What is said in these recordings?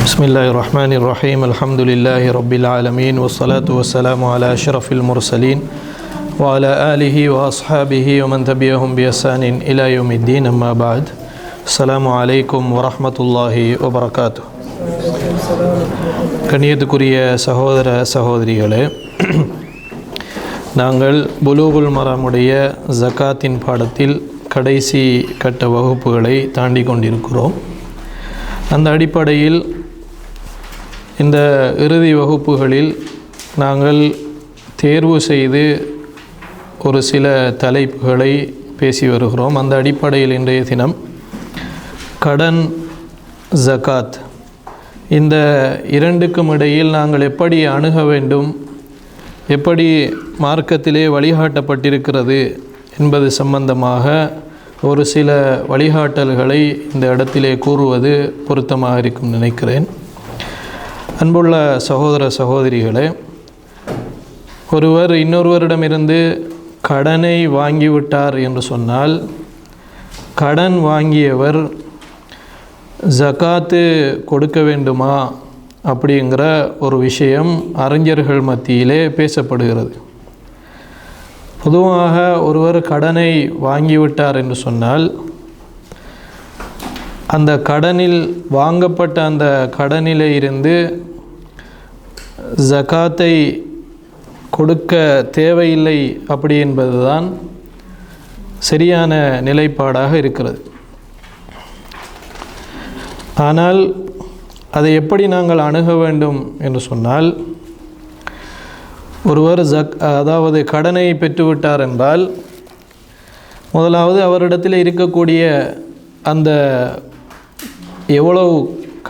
بسم الله الرحمن الرحيم الحمد لله رب العالمين والصلاة والسلام على أشرف المرسلين وعلى آله وأصحابه ومن تبعهم بإحسان إلى يوم الدين أما بعد السلام عليكم ورحمة الله وبركاته. கண்ணியத்துக்குரிய சகோதர சகோதரிகளே, நாங்கள் புலூகுல் மராமுடைய ஜகாத்தின் பாடத்தில் கடைசி கட்ட வகுப்புகளை தாண்டி கொண்டிருக்கிறோம். அந்த அடிப்படையில் இந்த இறுதி வகுப்புகளில் நாங்கள் தேர்வு செய்து ஒரு சில தலைப்புகளை பேசி வருகிறோம். அந்த அடிப்படையில் இன்றைய தினம் கடன், ஜகாத் இந்த இரண்டுக்கும் இடையில் நாங்கள் எப்படி அணுக வேண்டும், எப்படி மார்க்கத்திலே வழிகாட்டப்பட்டிருக்கிறது என்பது சம்பந்தமாக ஒரு சில வழிகாட்டல்களை இந்த இடத்திலே கூறுவது பொருத்தமாக இருக்கும் நினைக்கிறேன். அன்புள்ள சகோதர சகோதரிகளே, ஒருவர் இன்னொருவரிடமிருந்து கடனை வாங்கிவிட்டார் என்று சொன்னால், கடன் வாங்கியவர் ஜகாத்து கொடுக்க வேண்டுமா அப்படிங்கிற ஒரு விஷயம் அறிஞர்கள் மத்தியிலே பேசப்படுகிறது. பொதுவாக ஒருவர் கடனை வாங்கிவிட்டார் என்று சொன்னால், அந்த கடனில் வாங்கப்பட்ட அந்த கடனிலே இருந்து ஜகாத்தை கொடுக்க தேவையில்லை அப்படி என்பதுதான் சரியான நிலைப்பாடாக இருக்கிறது. ஆனால் அதை எப்படி நாங்கள் அணுக வேண்டும் என்று சொன்னால், ஒருவர் அதாவது கடனை பெற்றுவிட்டார் என்றால், முதலாவது அவரிடத்தில் இருக்கக்கூடிய அந்த எவ்வளவு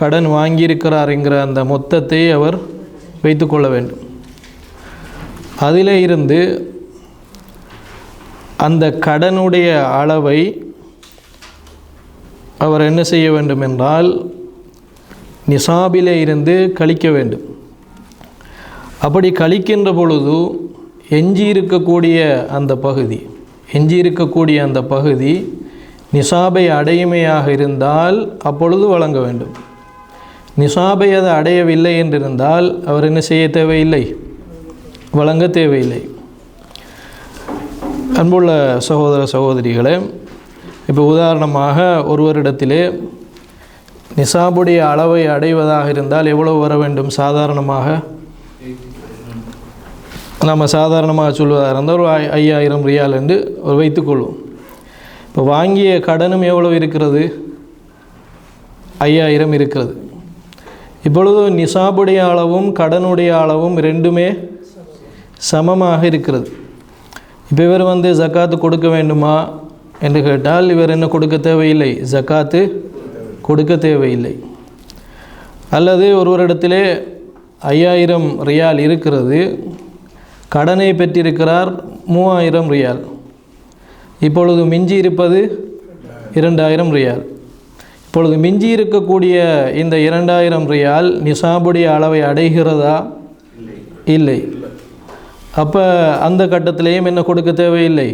கடன் வாங்கியிருக்கிறார் என்கிற அந்த மொத்தத்தை அவர் வைத்து கொள்ள வேண்டும். அதிலே இருந்து அந்த கடனுடைய அளவை அவர் என்ன செய்ய வேண்டும் என்றால், நிசாபிலே இருந்து கழிக்க வேண்டும். அப்படி கழிக்கின்ற பொழுது எஞ்சியிருக்கக்கூடிய அந்த பகுதி நிசாபை அடையுமையாக இருந்தால் அப்பொழுது வழங்க வேண்டும். நிசாபை அது அடையவில்லை என்றிருந்தால் அவர் என்ன செய்ய தேவையில்லை, வழங்க தேவையில்லை. அன்புள்ள சகோதர சகோதரிகளே, இப்போ உதாரணமாக ஒருவரிடத்திலே நிசாபுடைய அளவை அடைவதாக இருந்தால் எவ்வளவு வர வேண்டும்? சாதாரணமாக நம்ம சாதாரணமாக சொல்வதாக இருந்தால் ஒரு 5000 ரியால் என்று ஒரு வைத்துக்கொள்வோம். இப்போ வாங்கிய கடனும் எவ்வளவு இருக்கிறது? 5000 இருக்கிறது. இப்பொழுது நிசாபுடைய அளவும் கடனுடைய அளவும் ரெண்டுமே சமமாக இருக்கிறது. இப்போ இவர் ஜக்காத்து கொடுக்க வேண்டுமா என்று கேட்டால், இவர் என்ன கொடுக்க தேவையில்லை, ஜக்காத்து கொடுக்க தேவையில்லை. அல்லது ஒருவரிடத்திலே 5000 ரியால் இருக்கிறது, கடனை பெற்றிருக்கிறார் 3000 ரியால். இப்பொழுது மிஞ்சி இருப்பது 2000 ரியால். இப்பொழுது மிஞ்சி இருக்கக்கூடிய இந்த 2000 ரியால் நிசாபுடைய அளவை அடைகிறதா? இல்லை. அப்போ அந்த கட்டத்திலேயும் என்ன கொடுக்க தேவையில்லை,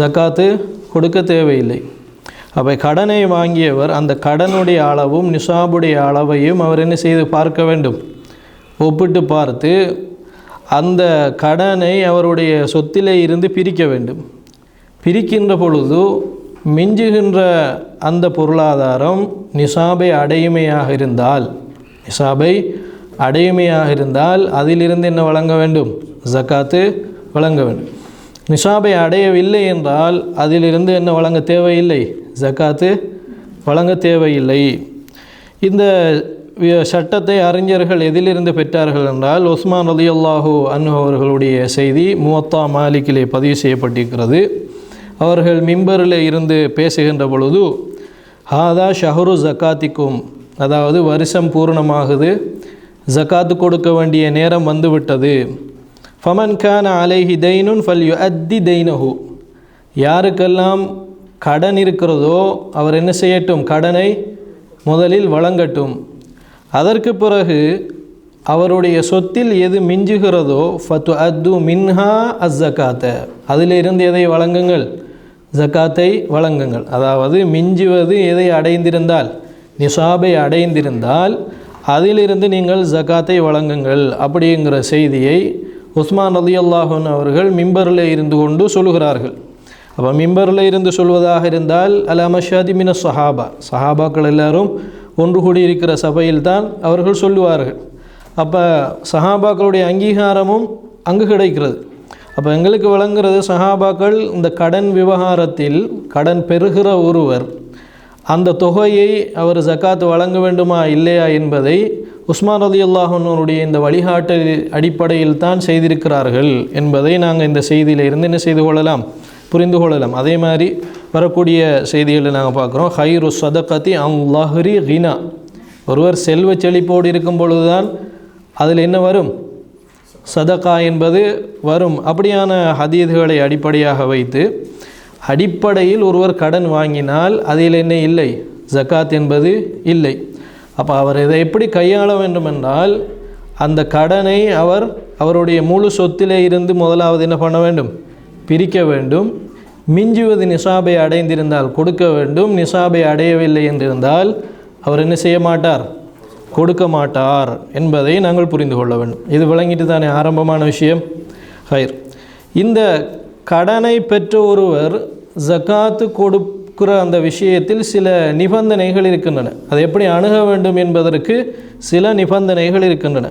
ஜக்காத்து கொடுக்க தேவையில்லை. அப்போ கடனை வாங்கியவர் அந்த கடனுடைய அளவும் நிசாபுடைய அளவையும் அவர் என்ன செய்து பார்க்க வேண்டும், ஒப்பிட்டு பார்த்து அந்த கடனை அவருடைய சொத்திலே இருந்து பிரிக்க வேண்டும். பிரிக்கின்ற பொழுது மிஞ்சுகின்ற அந்த பொருளாதாரம் நிசாபை அடையுமையாக இருந்தால் அதிலிருந்து என்ன வழங்க வேண்டும், ஜக்காத்து வழங்க வேண்டும். நிசாபை அடையவில்லை என்றால் அதிலிருந்து என்ன வழங்க தேவையில்லை, ஜக்காத்து வழங்க தேவையில்லை. இந்த சட்டத்தை அறிஞர்கள் எதிலிருந்து பெற்றார்கள் என்றால், உஸ்மான் ரலியல்லாஹு அன்ஹு அவர்களுடைய செய்தி முவத்தா மாலிக்கிலே பதிவு செய்யப்பட்டிருக்கிறது. அவர்கள் மிம்பரில் இருந்து பேசுகின்ற பொழுது, ஹாதா ஷஹரு ஜக்காத்திக்கும், அதாவது வருஷம் பூர்ணமாகுது, ஜக்காத்து கொடுக்க வேண்டிய நேரம் வந்துவிட்டது. ஃபமன் கான அலைஹி தைனுன் ஃபல்யுஅத்தி தைனஹு, யாருக்கெல்லாம் கடன் இருக்கிறதோ அவர் என்ன செய்யட்டும், கடனை முதலில் வழங்கட்டும். அதற்கு பிறகு அவருடைய சொத்தில் எது மிஞ்சுகிறதோ ஃபத்து அத்து மின்ஹா அஸ்ஸகாத்த, அதிலிருந்து எதை வழங்குங்கள், ஜக்காத்தை வழங்குங்கள். அதாவது மிஞ்சுவது எதை அடைந்திருந்தால், நிசாபை அடைந்திருந்தால் அதிலிருந்து நீங்கள் ஜகாத்தை வழங்குங்கள் அப்படிங்கிற செய்தியை உஸ்மான் ரலியல்லாஹு அன்ஹு அவர்கள் மிம்பரில் இருந்து கொண்டு சொல்லுகிறார்கள். அப்போ மிம்பரில் இருந்து சொல்வதாக இருந்தால் அலா மஷாதி மின சஹாபாக்கள் எல்லாரும் ஒன்று கூடி இருக்கிற சபையில் தான் அவர்கள் சொல்லுவார்கள். அப்போ சஹாபாக்களுடைய அங்கீகாரமும் அங்கு கிடைக்கிறது. அப்போ எங்களுக்கு வழங்குறது சஹாபாக்கள் இந்த கடன் விவகாரத்தில் கடன் பெறுகிற ஒருவர் அந்த தொகையை அவர் ஜக்காத் வழங்க வேண்டுமா இல்லையா என்பதை உஸ்மான் ரலியல்லாஹு அன்ஹுவுடைய இந்த வழிகாட்டல் அடிப்படையில் தான் செய்திருக்கிறார்கள் என்பதை நாங்கள் இந்த செய்தியில் இருந்து என்ன செய்து கொள்ளலாம், புரிந்து கொள்ளலாம். அதே மாதிரி வரக்கூடிய செய்திகளை நாங்கள் பார்க்குறோம். ஹைரு சதகத்தி அல்லாஹ்ரி கினா, ஒருவர் செல்வ செழிப்போடு இருக்கும் பொழுதுதான் அதில் என்ன வரும், சதகா என்பது வரும். அப்படியான ஹதீதுகளை அடிப்படையாக வைத்து அடிப்படையில் ஒருவர் கடன் வாங்கினால் அதில் என்ன இல்லை, ஜக்காத் என்பது இல்லை. அப்போ அவர் இதை எப்படி கையாள வேண்டும் என்றால் அந்த கடனை அவருடைய முழு சொத்திலே இருந்து முதலாவது என்ன பண்ண வேண்டும், பிரிக்க வேண்டும். மிஞ்சுவது நிசாபை அடைந்திருந்தால் கொடுக்க வேண்டும். நிசாபை அடையவில்லை என்றிருந்தால் அவர் என்ன செய்ய மாட்டார், கொடுக்க மாட்டார் என்பதை நாங்கள் புரிந்து கொள்ள வேண்டும். இது விளங்கிட்டு தானே ஆரம்பமான விஷயம். ஹைர், இந்த கடனை பெற்ற ஒருவர் ஜக்காத்து கொடுக்கிற அந்த விஷயத்தில் சில நிபந்தனைகள் இருக்கின்றன. அதை எப்படி அணுக வேண்டும் என்பதற்கு சில நிபந்தனைகள் இருக்கின்றன.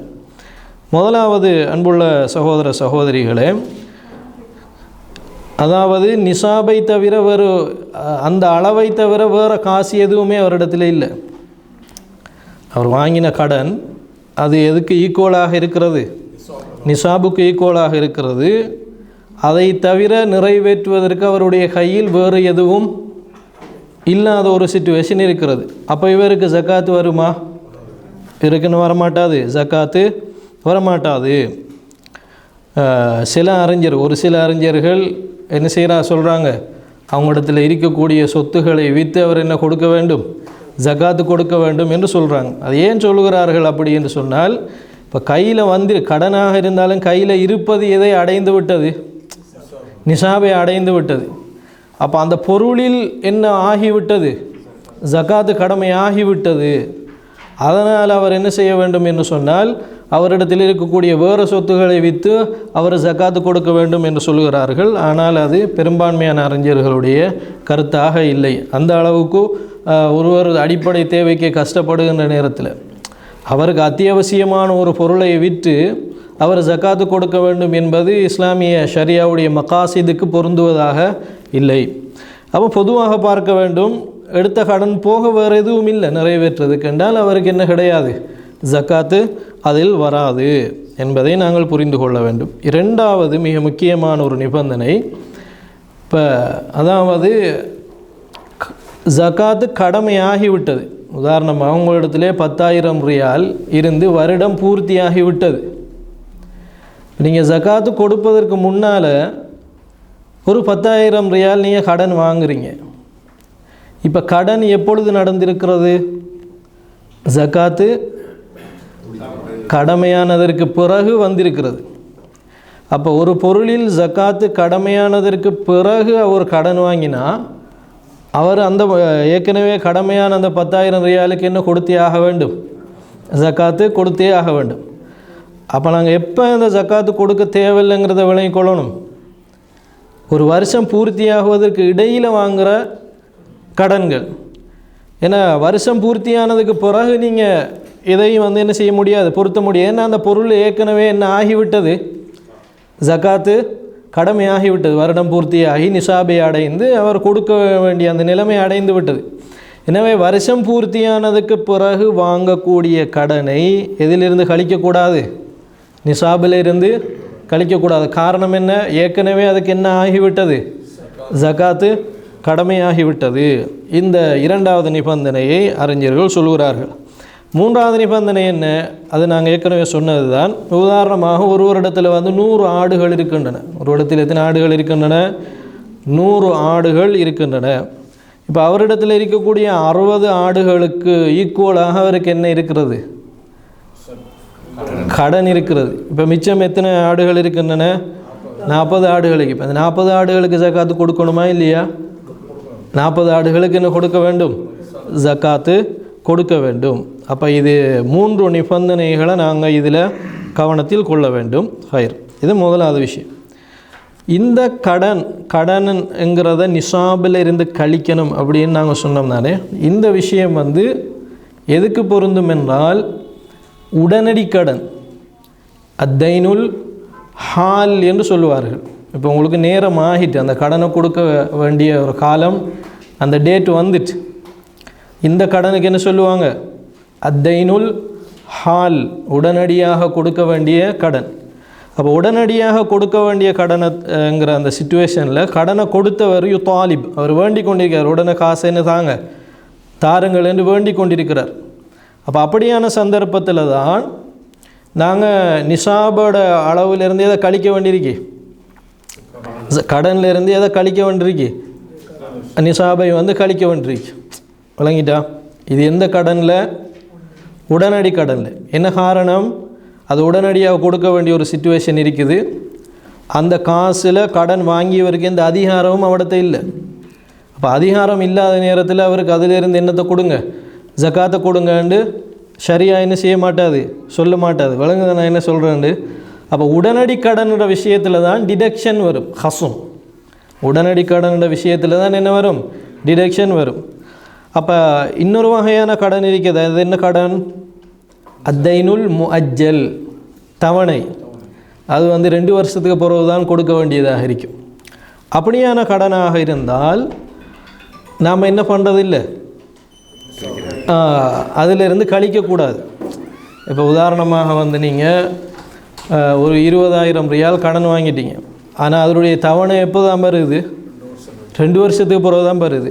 முதலாவது, அன்புள்ள சகோதர சகோதரிகளே, அதாவது நிசாபை தவிர வேறு அந்த அளவை தவிர வேறு காசு எதுவுமே அவரிடத்தில் இல்லை. அவர் வாங்கின கடன் அது எதுக்கு ஈக்குவலாக இருக்கிறது, நிசாபுக்கு ஈக்குவலாக இருக்கிறது. அதை தவிர நிறைவேற்றுவதற்கு அவருடைய கையில் வேறு எதுவும் இல்லாத ஒரு சிச்சுவேஷன் இருக்கிறது. அப்போ இவருக்கு ஜக்காத்து வருமா, இருக்குன்னு வரமாட்டாது, ஜக்காத்து வரமாட்டாது. ஒரு சில அறிஞர்கள் என்ன சொல்கிறாங்க, அவங்களிடத்தில் இருக்கக்கூடிய சொத்துக்களை விற்று அவர் என்ன கொடுக்க வேண்டும், ஜக்காத்து கொடுக்க வேண்டும் என்று சொல்கிறாங்க. அது ஏன் சொல்லுகிறார்கள் அப்படி என்று சொன்னால், இப்போ கையில் கடனாக இருந்தாலும் கையில் இருப்பது எதை அடைந்து விட்டது, நிசாபை அடைந்து விட்டது. அப்போ அந்த பொருளில் என்ன ஆகிவிட்டது, ஜக்காத்து கடமை ஆகிவிட்டது. அதனால் அவர் என்ன செய்ய வேண்டும் என்று சொன்னால் அவரிடத்தில் இருக்கக்கூடிய வேறு சொத்துக்களை விற்று அவர் ஜக்காத்து கொடுக்க வேண்டும் என்று சொல்கிறார்கள். ஆனால் அது பெரும்பான்மையான அறிஞர்களுடைய கருத்தாக இல்லை. அந்த அளவுக்கு ஒருவர் அடிப்படை தேவைக்கு கஷ்டப்படுகின்ற நேரத்தில் அவருக்கு அத்தியாவசியமான ஒரு பொருளை விற்று அவர் ஜக்காத்து கொடுக்க வேண்டும் என்பது இஸ்லாமிய ஷரியாவுடைய மகாசிதுக்கு பொருந்துவதாக இல்லை. அப்போ பொதுவாக பார்க்க வேண்டும், எடுத்த கடன் போக வேறு எதுவும் இல்லை நிறைவேற்றுறதுக்கு என்றால் அவருக்கு என்ன கிடையாது, ஜக்காத்து அதில் வராது என்பதை நாங்கள் புரிந்து கொள்ள வேண்டும். இரண்டாவது மிக முக்கியமான ஒரு நிபந்தனை, இப்போ அதாவது ஜக்காத்து கடமையாகிவிட்டது. உதாரணமாக உங்களிடத்திலே 10,000 ரியால் இருந்து வருடம் பூர்த்தியாகிவிட்டது. நீங்கள் ஜக்காத்து கொடுப்பதற்கு முன்னால் ஒரு 10,000 ரியால் நீங்கள் கடன் வாங்குறீங்க. இப்போ கடன் எப்பொழுது நடந்திருக்கிறது, ஜக்காத்து கடமையானதற்கு பிறகு வந்திருக்கிறது. அப்போ ஒரு பொருளில் ஜக்காத்து கடமையானதற்கு பிறகு அவர் கடன் வாங்கினா அவர் அந்த ஏற்கனவே கடமையான அந்த 10,000 ரியாலுக்கு என்ன கொடுத்தே ஆக வேண்டும், ஜக்காத்து கொடுத்தே ஆக வேண்டும். அப்போ நாங்கள் எப்போ இந்த ஜக்காத்து கொடுக்க தேவையில்லைங்கிறத விளங்கிக் கொள்ளணும். ஒரு வருஷம் பூர்த்தியாகுவதற்கு இடையில் வாங்குகிற கடன்கள். ஏன்னா வருஷம் பூர்த்தியானதுக்கு பிறகு நீங்கள் இதையும் என்ன செய்ய முடியாது, பொருத்த முடியாது. ஏன்னா அந்த பொருள் ஏற்கனவே என்ன ஆகிவிட்டது, ஜக்காத்து கடமையாகிவிட்டது. வருடம் பூர்த்தியாகி நிசாபை அடைந்து அவர் கொடுக்க வேண்டிய அந்த நிலைமை அடைந்து விட்டது. எனவே வருஷம் பூர்த்தியானதுக்கு பிறகு வாங்கக்கூடிய கடனை எதிலிருந்து கழிக்கக்கூடாது, நிசாபிலிருந்து கழிக்கக்கூடாது. காரணம் என்ன, ஏற்கனவே அதுக்கு என்ன ஆகிவிட்டது, ஜக்காத்து கடமையாகிவிட்டது. இந்த இரண்டாவது நிபந்தனையை அறிஞர்கள் சொல்கிறார்கள். மூன்றாவது நிபந்தனை என்ன, அது நாங்கள் ஏற்கனவே சொன்னது தான். உதாரணமாக ஒருவரிடத்தில் 100 ஆடுகள் இருக்கின்றன. ஒரு இடத்தில் எத்தனை ஆடுகள் இருக்கின்றன, 100 ஆடுகள் இருக்கின்றன. இப்போ அவரிடத்தில் இருக்கக்கூடிய 60 ஆடுகளுக்கு ஈக்குவலாக அவருக்கு என்ன இருக்கிறது, கடன் இருக்கிறது. இப்போ மிச்சம் எத்தனை ஆடுகள் இருக்கின்றன, 40 ஆடுகளுக்கு. இப்போ அந்த 40 ஆடுகளுக்கு ஜக்காத்து கொடுக்கணுமா இல்லையா, 40 ஆடுகளுக்கு என்ன கொடுக்க வேண்டும், ஜக்காத்து கொடுக்க வேண்டும். அப்போ இது 3 நிபந்தனைகளை நாங்கள் இதில் கவனத்தில் கொள்ள வேண்டும். ஹைர், இது முதலாவது விஷயம். இந்த கடன்ங்கிறத நிசாபில் இருந்து கழிக்கணும் அப்படின்னு நாங்கள் சொன்னோம் தானே. இந்த விஷயம் எதுக்கு பொருந்தும் என்றால், உடனடி கடன் அத்தைனுல் ஹால் என்று சொல்லுவார்கள். இப்போ உங்களுக்கு நேரம் ஆகிட்டு அந்த கடனை கொடுக்க வேண்டிய ஒரு காலம், அந்த டேட் வந்துட்டு, இந்த கடனுக்கு என்ன சொல்லுவாங்க? அத்தைனுல் ஹால், உடனடியாக கொடுக்க வேண்டிய கடன். அப்போ உடனடியாக கொடுக்க வேண்டிய கடனைங்கிற அந்த சிச்சுவேஷனில் கடனை கொடுத்தவர் தாலிப், அவர் வேண்டிக் கொண்டிருக்கிறார், உடனே காசு என்ன தாருங்கள் என்று வேண்டிக் கொண்டிருக்கிறார். அப்போ அப்படியான சந்தர்ப்பத்தில் தான் நாங்கள் நிசாபோட அளவிலிருந்து எதை கழிக்க வேண்டியிருக்கு, கடன்லேருந்து எதை கழிக்க வேண்டியிருக்கு, நிசாபை கழிக்க வேண்டியிருக்கு. விளங்கிட்டா? இது எந்த கடனில்? உடனடி கடனில். என்ன காரணம்? அது உடனடியாக கொடுக்க வேண்டிய ஒரு சிச்சுவேஷன் இருக்குது. அந்த காசில் கடன் வாங்கியவருக்கு எந்த அதிகாரமும் அவடத்தை இல்லை. அப்போ அதிகாரம் இல்லாத நேரத்தில் அவருக்கு அதிலிருந்து என்னத்தை கொடுங்க, ஜக்காத்தை கொடுங்கன்னு ஷரியா என்ன செய்ய மாட்டாது, சொல்ல மாட்டாது. விளங்குது நான் என்ன சொல்கிறேன்னு? அப்போ உடனடி கடனோட விஷயத்தில் தான் டிடக்ஷன் வரும், ஹசும். உடனடி கடனோட விஷயத்தில் தான் என்ன வரும், டிடக்ஷன் வரும். அப்போ இன்னொரு வகையான கடன் இருக்குது. அது என்ன கடன்? அத்தைனுல் முஅஜ்ஜல், தவணை. அது 2 வருஷத்துக்கு பிறகு தான் கொடுக்க வேண்டியதாக இருக்கும். அப்படியான கடனாக இருந்தால் நாம் என்ன பண்ணுறதில்லை, அதிலிருந்து கழிக்கக்கூடாது. இப்போ உதாரணமாக நீங்கள் ஒரு 20,000 ரியால் கடன் வாங்கிட்டீங்க. ஆனால் அதனுடைய தவணை எப்போ தான் வருது? 2 வருஷத்துக்கு பிறகு தான் வருது.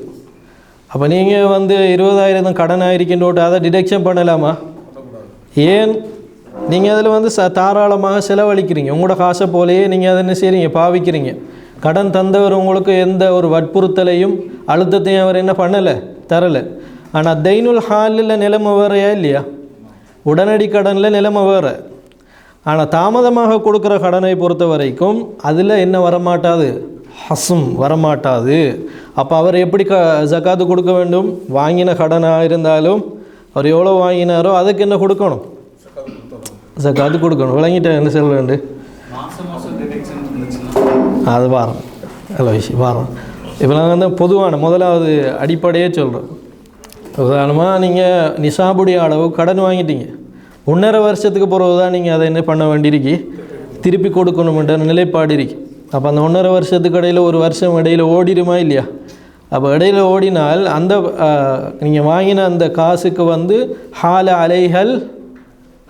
அப்போ நீங்கள் 20,000 கடன் ஆகிருக்கின்றோட்டு அதை டிடக்ஷன் பண்ணலாமா? ஏன்? நீங்கள் அதில் தாராளமாக செலவழிக்கிறீங்க. உங்களோட காசை போலேயே நீங்கள் அதை என்ன செய்கிறீங்க, பாவிக்கிறீங்க. கடன் தந்தவர் உங்களுக்கு எந்த ஒரு வற்புறுத்தலையும் அழுத்தத்தையும் அவர் என்ன பண்ணலை, தரலை. ஆனால் தைனுல் ஹாலில் நிலைமை வேறையா இல்லையா? உடனடி கடனில் நிலைமை வேறு. ஆனால் தாமதமாக கொடுக்குற கடனை பொறுத்த வரைக்கும் அதில் என்ன வரமாட்டாது, ஹசும் வரமாட்டாது. அப்போ அவர் எப்படி ஜக்காத்து கொடுக்க வேண்டும்? வாங்கின கடனாக இருந்தாலும் அவர் எவ்வளோ வாங்கினாரோ அதுக்கு என்ன கொடுக்கணும், ஜக்காத்து கொடுக்கணும். விளங்கிட்ட என்ன சொல்ல? அது வாரம் நல்ல விஷயம், வாரம். இப்போ நாங்கள் பொதுவான முதலாவது அடிப்படையே சொல்கிறோம். உதாரணமாக நீங்கள் நிசாபுடைய அளவு கடன் வாங்கிட்டீங்க, 1.5 வருஷத்துக்கு பிறகு தான் நீங்கள் அதை என்ன பண்ண வேண்டியிருக்கு, திருப்பி கொடுக்கணுமென்ற நிலைப்பாடு இருக்கு. அப்போ அந்த 1.5 வருஷத்துக்கு இடையில் 1 வருஷம் இடையில் ஓடிடுமா இல்லையா? அப்போ இடையில் ஓடினால் அந்த நீங்கள் வாங்கின அந்த காசுக்கு ஹால அலைஹல்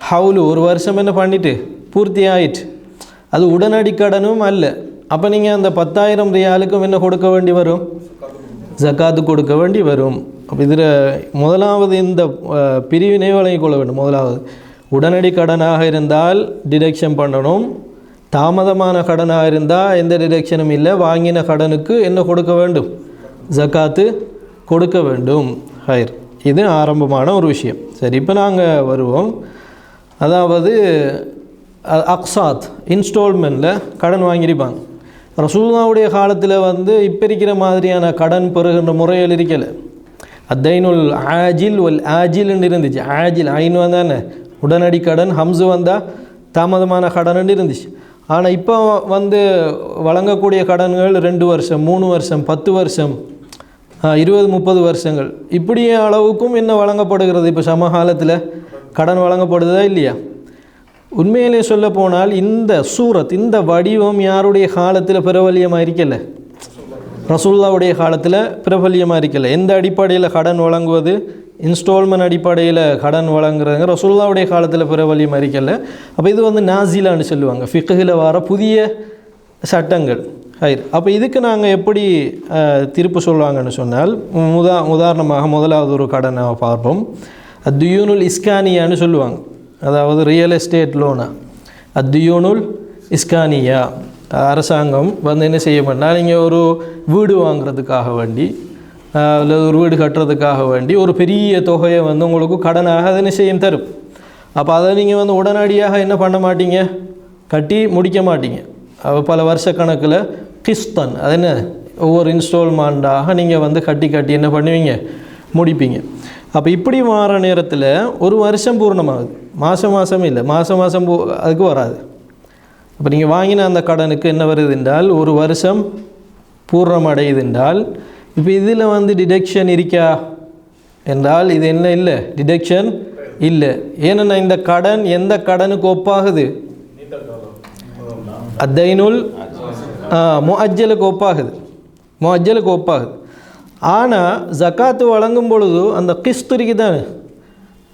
ஹவுலு, 1 வருஷம் என்ன பண்ணிட்டு பூர்த்தி ஆயிட்டு, அது உடனடி கடனும் அல்ல. அப்போ நீங்கள் அந்த 10,000 ரியாலுக்கும் என்ன கொடுக்க வேண்டி வரும், ஜக்காத்து கொடுக்க வேண்டி வரும். அப்போ இதில் முதலாவது இந்த பிரிவினை வழங்கிக் கொள்ள வேண்டும். முதலாவது, உடனடி கடனாக இருந்தால் டிடக்ஷன் பண்ணணும். தாமதமான கடனாக இருந்தால் எந்த டிடக்ஷனும் இல்லை. வாங்கின கடனுக்கு என்ன கொடுக்க வேண்டும், ஜக்காத்து கொடுக்க வேண்டும். ஹைர், இது ஆரம்பமான ஒரு விஷயம். சரி, இப்போ நாங்கள் வருவோம். அதாவது அக்ஸாத், இன்ஸ்டால்மெண்ட்டில் கடன் வாங்கியிருப்பாங்க. ரசூலுல்லாஹ்வுடைய காலத்தில் இப்போ இருக்கிற மாதிரியான கடன் பெறுகின்ற முறைகள் இருக்கலை. அத்தைனுல் ஆஜில் ஒல் ஆஜில்னு இருந்துச்சு. ஆஜில் ஐன் வந்தானே உடனடி கடன், ஹம்ஸு வந்தால் தாமதமான கடன் இருந்துச்சு. ஆனால் இப்போ வழங்கக்கூடிய கடன்கள் 2 வருஷம், 3 வருஷம், 10 வருஷம், 20-30 வருஷங்கள் இப்படியே அளவுக்கும் என்ன வழங்கப்படுகிறது. இப்போ சமகாலத்தில் கடன் வழங்கப்படுதா இல்லையா? உண்மையிலே சொல்ல போனால் இந்த சூரத், இந்த வடிவம் யாருடைய காலத்தில் பிரபல்யமாக இருக்கலை, ரசூலுல்லாஹ்வுடைய காலத்தில் பிரபல்யமாக இருக்கலை. எந்த அடிப்படையில் கடன் வழங்குவது, இன்ஸ்டால்மெண்ட் அடிப்படையில் கடன் வழங்குறதுங்க ரசூலுல்லாஹ்வுடைய காலத்தில் பிரபல்யமாக இருக்கலை. அப்போ இது நாசிலான்னு சொல்லுவாங்க, ஃபிக்ஹில் வர புதிய சட்டங்கள். ஹைர், அப்போ இதுக்கு நாங்கள் எப்படி தீர்ப்பு சொல்லுவாங்கன்னு சொன்னால், உதாரணமாக முதலாவது ஒரு கடனை பார்ப்போம். அத்யுயூனுல் இஸ்கானியான்னு சொல்லுவாங்க. அதாவது ரியல் எஸ்டேட் லோனா, அத்யுயூனுல் இஸ்கானியா. அரசாங்கம் என்ன செய்ய மாட்டால், நீங்கள் ஒரு வீடு வாங்குறதுக்காக வேண்டி இல்லை ஒரு வீடு கட்டுறதுக்காக வேண்டி ஒரு பெரிய தொகையை உங்களுக்கு கடனாக அதை என்ன செய்யும் தரும். அப்போ அதை நீங்கள் உடனடியாக என்ன பண்ண மாட்டீங்க, கட்டி முடிக்க மாட்டீங்க. பல வருஷக்கணக்கில் கிஸ்தான், அது என்ன ஒவ்வொரு இன்ஸ்டால்மெண்ட்டாக நீங்கள் கட்டி என்ன பண்ணுவீங்க, முடிப்பீங்க. அப்போ இப்படி மாற நேரத்தில் ஒரு வருஷம் பூர்ணமாகுது. மாதம் இல்லை, மாதம் அதுக்கு வராது. அப்போ நீங்கள் வாங்கின அந்த கடனுக்கு என்ன வருது என்றால் ஒரு வருஷம் பூர்ணம் அடையுது என்றால், இப்போ இதில் வந்து டிடக்ஷன் இருக்கா என்றால் இது என்ன இல்லை, டிடக்ஷன் இல்லை. ஏன்னா இந்த கடன் எந்த கடனுக்கு ஒப்பாகுது, அத்தைனுல் முஅஜ்ஜலுக்கு ஒப்பாகுது. ஆனால் ஜக்காத்து வழங்கும் பொழுது அந்த கிஸ்து இருக்குதானே,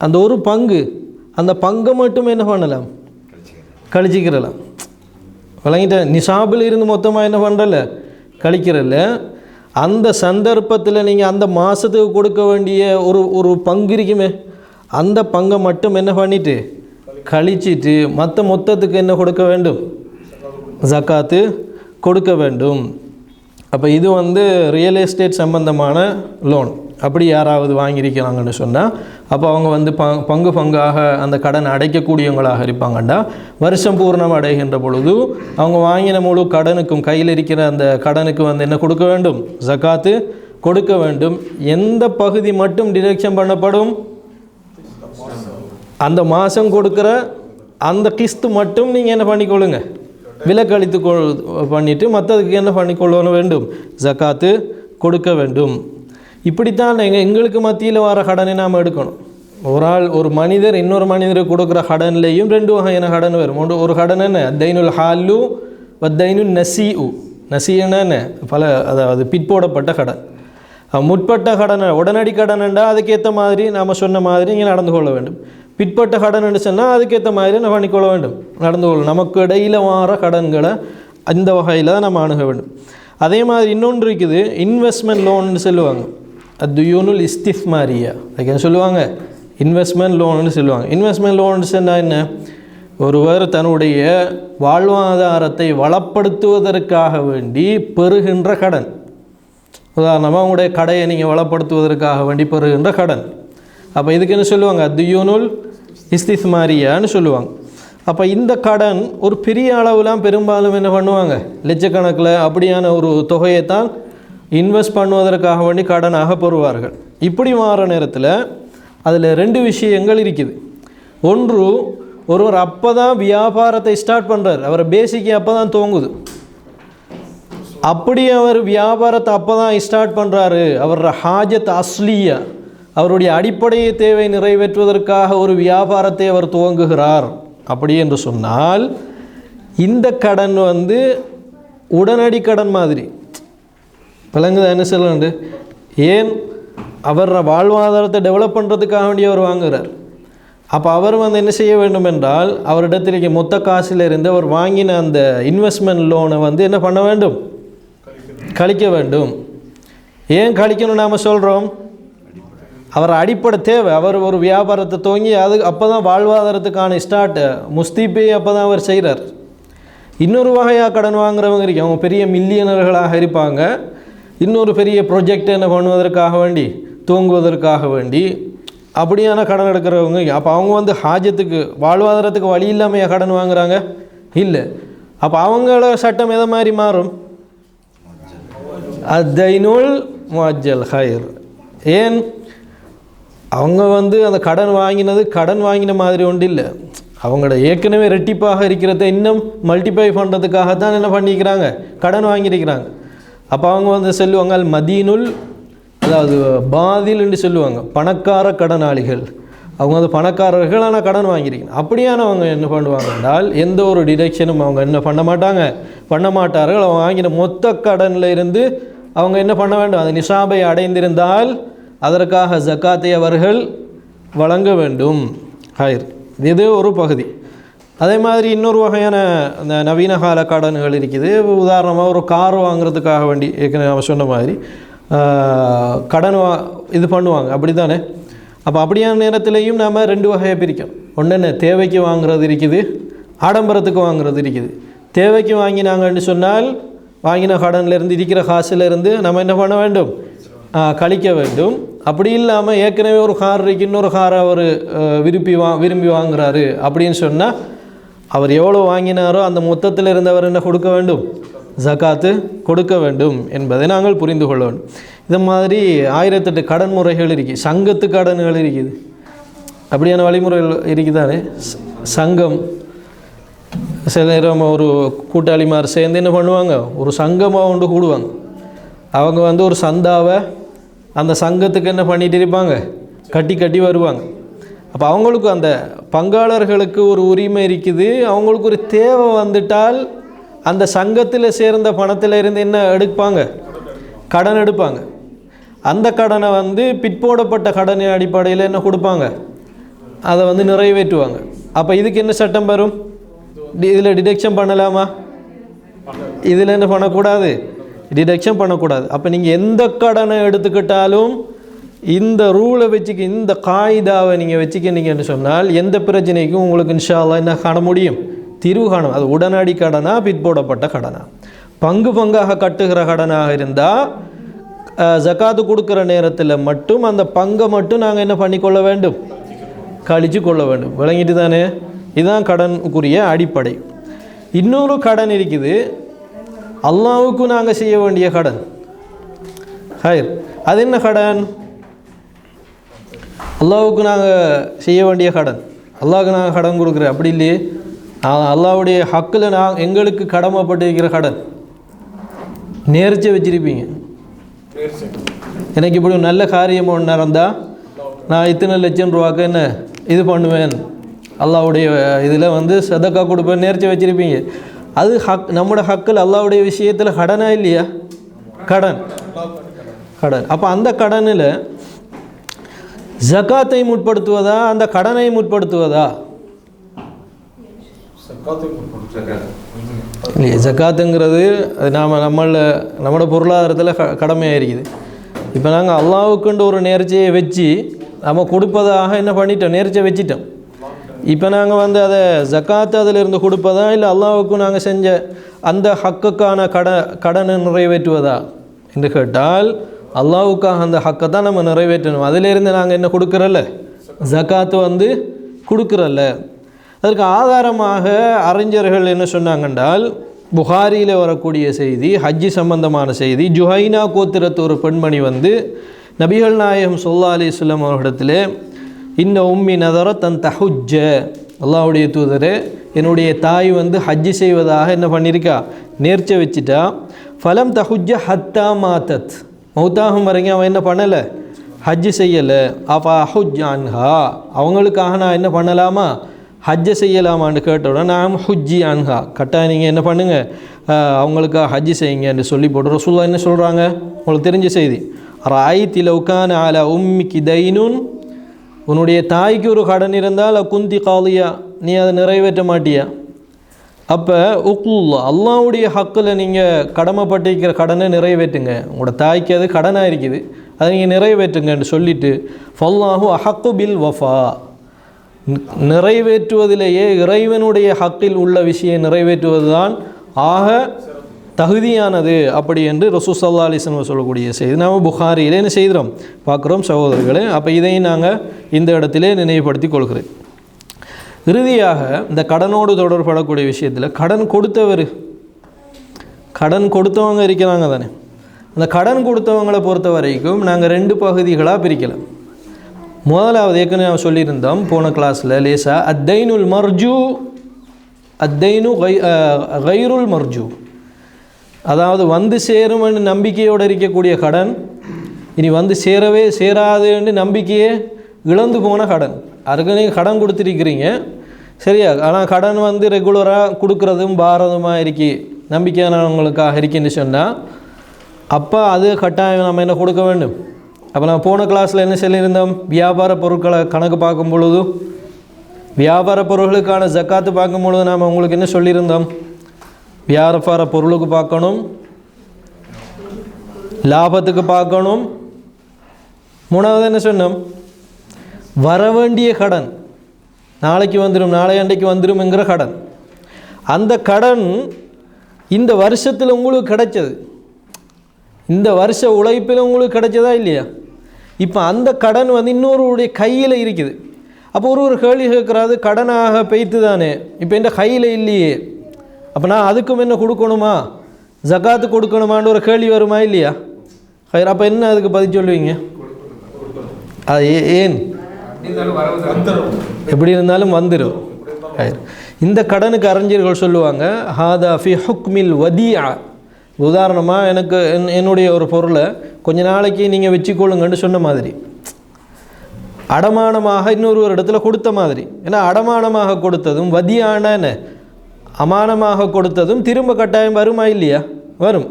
அந்த ஒரு பங்கு, அந்த பங்கை மட்டும் என்ன பண்ணலாம், கழிச்சிக்கிறலாம். வழங்கிட்ட நிசாபில் இருந்து மொத்தமாக என்ன பண்ணுறல, கழிக்கிறல்ல. அந்த சந்தர்ப்பத்தில் நீங்கள் அந்த மாதத்துக்கு கொடுக்க வேண்டிய ஒரு பங்கு இருக்குமே, அந்த பங்கை மட்டும் என்ன பண்ணிவிட்டு கழிச்சிட்டு மொத்தத்துக்கு என்ன கொடுக்க வேண்டும், ஜக்காத்து கொடுக்க வேண்டும். அப்போ இது வந்து ரியல் எஸ்டேட் சம்பந்தமான லோன். அப்படி யாராவது வாங்கியிருக்கிறாங்கன்னு சொன்னால் அப்போ அவங்க வந்து பங்காக அந்த கடன் அடைக்கக்கூடியவங்களாக இருப்பாங்கண்டா வருஷம் பூர்ணம் அடைகின்ற பொழுது அவங்க வாங்கின முழு கடனுக்கும் கையில் இருக்கிற அந்த கடனுக்கு வந்து என்ன கொடுக்க வேண்டும், ஜக்காத்து கொடுக்க வேண்டும். எந்த பகுதி மட்டும் டிடக்ஷன் பண்ணப்படும், அந்த மாதம் கொடுக்குற அந்த கிஸ்து மட்டும் நீங்கள் என்ன பண்ணிக்கொள்ளுங்க, விலக்களித்து பண்ணிவிட்டு மற்றதுக்கு என்ன பண்ணிக்கொள்ள வேண்டும், ஜக்காத்து கொடுக்க வேண்டும். இப்படித்தான் எங்களுக்கு மத்தியில் வர கடனை நாம் எடுக்கணும். ஒரு மனிதர் இன்னொரு மனிதருக்கு கொடுக்குற கடன்லேயும் ரெண்டு வகையான கடன் வரும். ஒரு கடன் என்ன, அத்தைனுல் ஹாலு வத்தைனுல் நசீஉ. நசீனா என்ன, அதாவது பிற்போடப்பட்ட கடன். முற்பட்ட கடன் உடனடி கடன் என்றால் அதுக்கேற்ற மாதிரி நாம் சொன்ன மாதிரி இங்கே நடந்து கொள்ள வேண்டும். பிற்பட்ட கடன் சொன்னால் அதுக்கேற்ற மாதிரி நம்ம பண்ணிக்கொள்ள வேண்டும், நடந்து கொள்ளும். நமக்கு இடையில் வர கடன்களை அந்த வகையில் தான் நம்ம அணுக வேண்டும். அதே மாதிரி இன்னொன்று இருக்குது, இன்வெஸ்ட்மெண்ட் லோன்னு சொல்லுவாங்க. அத்துயூனுல் இஸ்திஃப்மாரியா அதுக்கு சொல்லுவாங்க, இன்வெஸ்ட்மெண்ட் லோன்னு சொல்லுவாங்க. இன்வெஸ்ட்மெண்ட் லோன்னு சொன்னால் என்ன, ஒருவர் தன்னுடைய வாழ்வாதாரத்தை வளப்படுத்துவதற்காக வேண்டி பெறுகின்ற கடன். உதாரணமாக உங்களுடைய கடையை நீங்கள் வளப்படுத்துவதற்காக வேண்டி பெறுகின்ற கடன். அப்போ இதுக்கு என்ன சொல்லுவாங்க, அத்துயூனுல் இஸ்திஸ்மாரியான்னு சொல்லுவாங்க. அப்போ இந்த கடன் ஒரு பெரிய அளவுலாம் பெரும்பாலும் என்ன பண்ணுவாங்க, லட்சக்கணக்கில் அப்படியான ஒரு தொகையை தான் இன்வெஸ்ட் பண்ணுவதற்காக வேண்டி கடனாக பெறுவார்கள். இப்படி மாற நேரத்தில் அதில் ரெண்டு விஷயங்கள் இருக்குது. ஒன்று, ஒருவர் அப்போ தான் வியாபாரத்தை ஸ்டார்ட் பண்ணுறார், அவர் பேசிக்கு அப்போ தான் துவங்குது. அப்படி அவர் வியாபாரத்தை அப்போ தான் ஸ்டார்ட் பண்ணுறாரு, அவரோட ஹாஜத் அஸ்லியா, அவருடைய அடிப்படை தேவை நிறைவேற்றுவதற்காக ஒரு வியாபாரத்தை அவர் துவங்குகிறார். அப்படி என்று சொன்னால் இந்த கடன் வந்து உடனடி கடன் மாதிரி விளங்குதா, என்ன சொல்லுண்டு. ஏன், அவர் வாழ்வாதாரத்தை டெவலப் பண்ணுறதுக்காக வேண்டி அவர் வாங்குகிறார். அப்போ அவர் வந்து என்ன செய்ய வேண்டும் என்றால், அவரிடத்திற்கு மொத்த காசிலிருந்து அவர் வாங்கின அந்த இன்வெஸ்ட்மெண்ட் லோனை வந்து என்ன பண்ண வேண்டும், கழிக்க வேண்டும். ஏன் கழிக்கணும்னு நாம் சொல்கிறோம், அவர் அடிப்படை தேவை. அவர் ஒரு வியாபாரத்தை துவங்கி அப்போ தான் வாழ்வாதாரத்துக்கான முஸ்தீப்பே அப்போ தான் அவர் செய்கிறார். இன்னொரு வகையாக கடன் வாங்குறவங்க இருக்கு, அவங்க பெரிய மில்லியனர்களாக இருப்பாங்க. இன்னொரு பெரிய ப்ரொஜெக்ட் என்ன பண்ணுவதற்காக வேண்டி, துவங்குவதற்காக வேண்டி அப்படியான கடன் எடுக்கிறவங்க. அப்போ அவங்க வந்து ஹாஜத்துக்கு வாழ்வாதாரத்துக்கு வழி இல்லாமல் கடன் வாங்குகிறாங்க இல்லை. அப்போ அவங்கள சட்டம் எதை மாதிரி மாறும், அத்தைனுல் முஅஜ்ஜல் ஹைர். ஏன், அவங்க வந்து அந்த கடன் வாங்கின மாதிரி ஒன்று இல்லை, அவங்களோட ஏற்கனவே ரெட்டிப்பாக இருக்கிறத இன்னும் மல்டிப்ளை பண்ணுறதுக்காகத்தான் என்ன பண்ணிக்கிறாங்க, கடன் வாங்கியிருக்கிறாங்க. அப்போ அவங்க வந்து சொல்லுவாங்க மதீனுல், அதாவது பாதில் என்று சொல்லுவாங்க, பணக்கார கடனாளிகள். அவங்க வந்து பணக்காரர்கள், ஆனால் கடன் வாங்கியிருக்கணும். அப்படியானவங்க என்ன பண்ணுவாங்க என்றால், எந்த ஒரு டிடக்ஷனும் அவங்க என்ன பண்ண மாட்டார்கள். அவங்க வாங்கின மொத்த கடனில் இருந்து அவங்க என்ன பண்ண வேண்டும், அது நிசாபை அடைந்திருந்தால் அதற்காக ஜக்காத்தை அவர்கள் வழங்க வேண்டும். ஹைர், இது ஒரு பகுதி. அதே மாதிரி இன்னொரு வகையான இந்த நவீன கால கடன்கள் இருக்குது. உதாரணமாக ஒரு கார் வாங்குறதுக்காக வேண்டி ஏற்கனவே நம்ம சொன்ன மாதிரி கடன் இது பண்ணுவாங்க, அப்படி தானே. அப்போ அப்படியான நேரத்திலையும் நாம் ரெண்டு வகையை பிரிக்கணும். ஒன்று என்ன, தேவைக்கு வாங்குறது இருக்குது, ஆடம்பரத்துக்கு வாங்குறது இருக்குது. தேவைக்கு வாங்கினாங்கன்னு சொன்னால் வாங்கின கடன்லேருந்து இருக்கிற காசுலேருந்து நம்ம என்ன பண்ண வேண்டும், கழிக்க வேண்டும். அப்படி இல்லாமல் ஏற்கனவே ஒரு கார் இருக்கு, இன்னொரு காரை அவர் விரும்பி வாங்குறாரு அப்படின்னு சொன்னால் அவர் எவ்வளோ வாங்கினாரோ அந்த மொத்தத்தில் இருந்தவர் என்ன கொடுக்க வேண்டும், ஜக்காத்து கொடுக்க வேண்டும் என்பதை நாங்கள் புரிந்து கொள்ள வேண்டும். இது மாதிரி 1008 கடன் முறைகள் இருக்குது. சங்கத்து கடன்கள் இருக்குது. அப்படியான வழிமுறைகள் இருக்குதானே. சங்கம் சில நேரம் ஒரு கூட்டாளிமார் சேர்ந்து என்ன பண்ணுவாங்க, ஒரு சங்கமாக கொண்டு கூடுவாங்க. அவங்க வந்து ஒரு சந்தாவை அந்த சங்கத்துக்கு என்ன பண்ணிகிட்டு இருப்பாங்க, கட்டி வருவாங்க. அப்போ அவங்களுக்கு அந்த பங்காளர்களுக்கு ஒரு உரிமை இருக்குது. அவங்களுக்கு ஒரு தேவை வந்துட்டால் அந்த சங்கத்தில் சேர்ந்த பணத்தில் இருந்து என்ன எடுப்பாங்க, கடன் எடுப்பாங்க. அந்த கடனை வந்து பிற்போடப்பட்ட கடனின் அடிப்படையில் என்ன கொடுப்பாங்க, அதை வந்து நிறைவேற்றுவாங்க. அப்போ இதுக்கு என்ன சட்டம் வரும், இதில் டிடெக்ஷன் பண்ணலாமா, இதில் என்ன பண்ணக்கூடாது, டிடெக்ஷன் பண்ணக்கூடாது. அப்போ நீங்கள் எந்த கடனை எடுத்துக்கிட்டாலும் இந்த ரூலை வச்சுக்க, இந்த காயிதாவை நீங்கள் வச்சுக்கிட்டீங்கன்னு சொன்னால் எந்த பிரச்சனைக்கும் உங்களுக்கு இன்ஷா அல்லாஹ் என்ன காண முடியும், தீர்வு காணும். அது உடனடி கடனா பிற்போடப்பட்ட கடனா. பங்காக கட்டுகிற கடனாக இருந்தால் ஜகாத்து கொடுக்குற நேரத்தில் மட்டும் அந்த பங்கை மட்டும் நாங்கள் என்ன பண்ணிக்கொள்ள வேண்டும், கழிச்சு கொள்ள வேண்டும். விளங்கிட்டு தானே. இதுதான் கடனுக்குரிய அடிப்படை. இன்னொரு கடன் இருக்குது, அல்லாஹ்வுக்கு நாங்கள் செய்ய வேண்டிய கடன். ஹைர், அது என்ன கடன், அல்லாஹ்வுக்கு நாங்கள் செய்ய வேண்டிய கடன். அல்லாஹ்வுக்கு நாங்கள் கடன் கொடுக்குறோம் அப்படி இல்லையே. அல்லாஹ்வுடைய ஹக்கில் எங்களுக்கு கடமைப்பட்டிருக்கிற கடன். நேர்ச்சி வச்சிருப்பீங்க, எனக்கு இப்படி நல்ல காரியம் ஒன்று நடந்தால் நான் இத்தனை லட்சம் ரூபாய்க்கு என்ன இது பண்ணுவேன், அல்லாஹ்வுடைய இதில் வந்து சதக்கா கொடுப்பேன், நேர்ச்சி வச்சுருப்பீங்க. அது நம்மளோட ஹக்கில் அல்லாஹ்வுடைய விஷயத்தில் கடனா இல்லையா, கடன். அப்போ அந்த கடனில் ஜகாத்தை முற்படுத்துவதா அந்த கடனை முற்படுத்துவதா, இல்லையே. ஜக்காத்துங்கிறது அது நம்மளோட பொருளாதாரத்தில் கடமையாக இருக்குது. இப்போ நாங்கள் அல்லாஹ்வுக்குண்டு ஒரு நேர்ச்சியை வச்சு நம்ம கொடுப்பதாக என்ன பண்ணிட்டோம், நேர்ச்சியை வச்சிட்டோம். இப்போ நாங்கள் வந்து அதை ஜக்காத்து அதிலிருந்து கொடுப்பதா இல்லை அல்லாஹ்வுக்கு நாங்கள் செஞ்ச அந்த ஹக்குக்கான கடனை நிறைவேற்றுவதா என்று கேட்டால் அல்லாஹ்வுக்காக அந்த ஹக்கை தான் நம்ம நிறைவேற்றணும். அதிலிருந்து நாங்கள் என்ன கொடுக்குறல்ல, ஜக்காத்து வந்து கொடுக்குறல்ல. அதற்கு ஆதாரமாக அறிஞர்கள் என்ன சொன்னாங்கன்றால், புகாரியில் வரக்கூடிய செய்தி, ஹஜ்ஜி சம்பந்தமான செய்தி. ஜுஹைனா கோத்திரத்து ஒரு பெண்மணி வந்து நபிகள் நாயகம் ஸல்லல்லாஹு அலைஹி வஸல்லம் அவர்களிடத்தில், இன்ன உம்மி நதர தன் தஹுஜ்ஜ, அல்லாஹ்வுடைய தூதரே என்னுடைய தாய் வந்து ஹஜ்ஜி செய்வதாக என்ன பண்ணியிருக்கா, நேர்ச்சை வச்சுட்டா. ஃபலம் தஹுஜ்ஜ ஹத்தா மாத்தத், மௌத்தாகும் வரைக்கும் அவன் என்ன பண்ணலை, ஹஜ்ஜு செய்யலை. அப்பா ஹுஜ் அன்ஹா, அவங்களுக்காக நான் என்ன பண்ணலாமா, ஹஜ்ஜை செய்யலாமான்னு கேட்டோட நாம் ஹுஜ்ஜி அன்ஹா, கட்டாயம் நீங்கள் என்ன பண்ணுங்கள், அவங்களுக்காக ஹஜ்ஜி செய்யுங்கன்னு சொல்லி போட்டு ரசூலுல்லாஹ் என்ன சொல்கிறாங்க, உங்களுக்கு தெரிஞ்ச செய்தி. ரஅய்தி லவ் கான அலா உம்மிகி தைனுன், உன்னுடைய தாய்க்கு ஒரு கடன் இருந்தால் குந்தி காலியா, நீ அதை நிறைவேற்ற மாட்டியா. அப்போ உக்குல்லா, அல்லாஹ்வுடைய ஹக்கில் நீங்கள் கடமைப்பட்டிருக்கிற கடனை நிறைவேற்றுங்க. உங்களோட தாய்க்கு அது கடனாக இருக்குது, அதை நீங்கள் நிறைவேற்றுங்கன்னு சொல்லிவிட்டு, ஃபல்லாஹு அஹக்கு பில் வஃபா, நிறைவேற்றுவதிலேயே இறைவனுடைய ஹக்கில் உள்ள விஷயம் நிறைவேற்றுவது தான் ஆக தகுதியானது அப்படி என்று ரசூல் ஸல்லல்லாஹு அலைஹி வஸல்லம் சொல்லக்கூடிய செய்தி நாம் புகாரியிலே என்ன செய்கிறோம் பார்க்குறோம் சகோதரர்களே. அப்போ இதையும் நாங்கள் இந்த இடத்திலே நினைவுபடுத்தி கொள்கிறேன். இறுதியாக இந்த கடனோடு தொடர்படக்கூடிய விஷயத்தில் கடன் கொடுத்தவங்க இருக்கிறாங்க தானே. அந்த கடன் கொடுத்தவங்களை பொறுத்த வரைக்கும் நாங்கள் 2 பகுதிகளாக பிரிக்கலாம். முதலாவது ஏற்கனவே நான் சொல்லியிருந்தோம் போன கிளாஸில் லேசா, அத்தைனுல் மர்ஜூ, அத்தைனு கைருல் மர்ஜூ, அதாவது வந்து சேரும்னு நம்பிக்கையோடு இருக்கக்கூடிய கடன், இனி வந்து சேரவே சேராதுன்னு நம்பிக்கையே இழந்து போன கடன். அதுக்கு நீங்கள் கடன் கொடுத்துருக்கிறீங்க சரியா, ஆனால் கடன் வந்து ரெகுலராக கொடுக்குறதும் பாரதமாக இருக்கி நம்பிக்கையானவங்களுக்காக இருக்குன்னு சொன்னால் அப்போ அது கட்டாயம் நம்ம என்ன கொடுக்க வேண்டும். அப்போ நான் போன கிளாஸில் என்ன சொல்லியிருந்தோம், வியாபார பொருட்களை கணக்கு பார்க்கும் பொழுது, வியாபார பொருட்களுக்கான ஜக்காத்து பார்க்கும் பொழுது நாம் உங்களுக்கு என்ன சொல்லியிருந்தோம், வியாபார பொருளுக்கு பார்க்கணும், லாபத்துக்கு பார்க்கணும். மூணாவது என்ன சொன்னோம், வர வேண்டிய கடன், நாளைக்கு வந்துடும் நாளையண்டைக்கு வந்துடும்ங்கிற கடன். அந்த கடன் இந்த வருஷத்தில் உங்களுக்கு கிடைச்சது, இந்த வருஷ உழைப்பில் உங்களுக்கு கிடைச்சதா இல்லையா. இப்போ அந்த கடன் வந்து இன்னொருடைய கையில் இருக்குது. அப்போ ஒரு கேள்வி கேட்குறாது, கடனாக பெய்த்து தானே, இப்போ என் கையில் இல்லையே, அப்போ நான் அதுக்கும் என்ன கொடுக்கணுமா, ஜக்காத்து கொடுக்கணுமான்னு ஒரு கேள்வி வருமா இல்லையா. அப்போ என்ன அதுக்கு பதில் சொல்லுவீங்க? அது ஏன் எப்படி இருந்தாலும் வந்துடும். இந்த கடனுக்கு அறிஞர்கள் சொல்லுவாங்க ஹாதா ஃபி ஹுக்மில் வதியா. உதாரணமாக எனக்கு என்னுடைய ஒரு பொருளை கொஞ்ச நாளைக்கு நீங்கள் வச்சுக்கொள்ளுங்கன்னு சொன்ன மாதிரி, அடமானமாக இன்னொரு இடத்துல கொடுத்த மாதிரி. ஏன்னா அடமானமாக கொடுத்ததும் வதியான அமானமாக கொடுத்ததும் திரும்ப கட்டாயம் வருமா இல்லையா? வரும்.